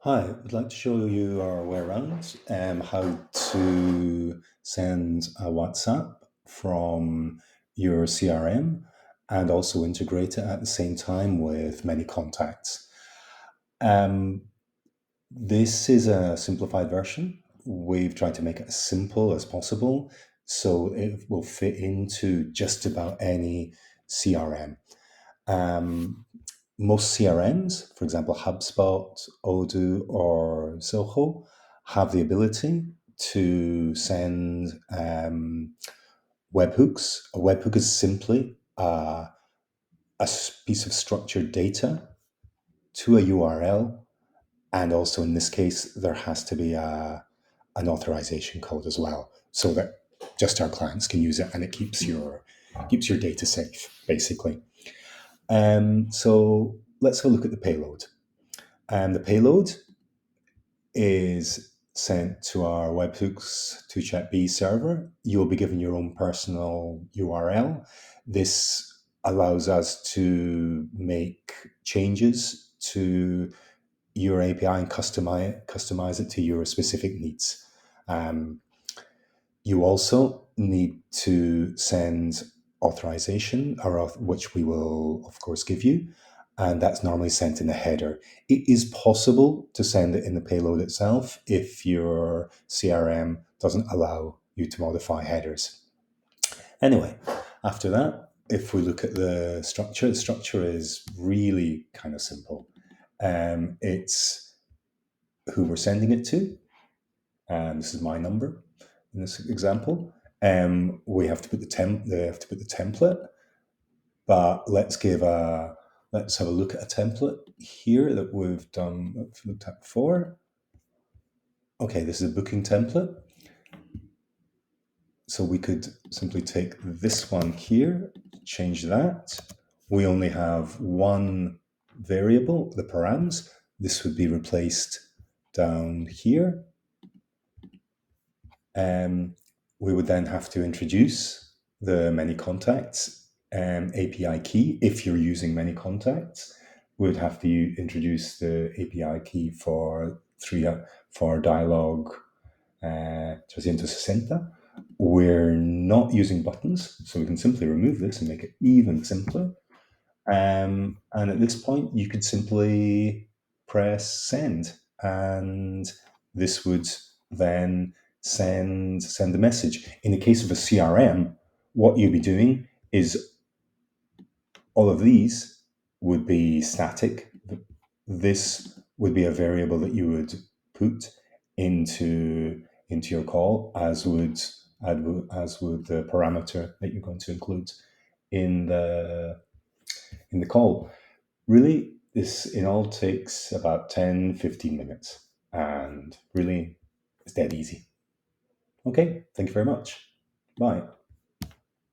Hi, I'd like to show you our way around how to send a WhatsApp from your CRM and also integrate it at the same time with many contacts. Um, this is a simplified version. We've tried to make it as simple as possible so it will fit into just about any CRM. Um, Most CRMs, for example, HubSpot, Odoo, or Zoho, have the ability to send webhooks. A webhook is simply piece of structured data to a URL, and also in this case, there has to be an authorization code as well, so that just our clients can use it, and it keeps your data safe, basically. So let's have a look at the payload. The payload is sent to our Webhooks 2chatB server. You'll be given your own personal URL. This allows us to make changes to your API and customize it to your specific needs. Um, you also need to send authorization, which we will, of course, give you, and that's normally sent in the header. It is possible to send it in the payload itself if your CRM doesn't allow you to modify headers. Anyway, after that, if we look at the structure is really kind of simple. It's who we're sending it to, and this is my number in this example. We have to put they have to put the template, but let's have a look at a template here that we've looked at before. Okay, this is a booking template. So we could simply take this one here, change that. We only have one variable, the params. This would be replaced down here. We would then have to introduce the many contacts API key. If you're using many contacts, we would have to introduce the API key for dialogue 360. We're not using buttons, so we can simply remove this and make it even simpler. And at this point, you could simply press send, and this would then send the message. In the case of a CRM, what you'd be doing is all of these would be static. This would be a variable that you would put into your call, as would the parameter that you're going to include in the call. Really, this in all takes about 10-15 minutes, and really, it's dead easy. Okay, thank you very much. Bye.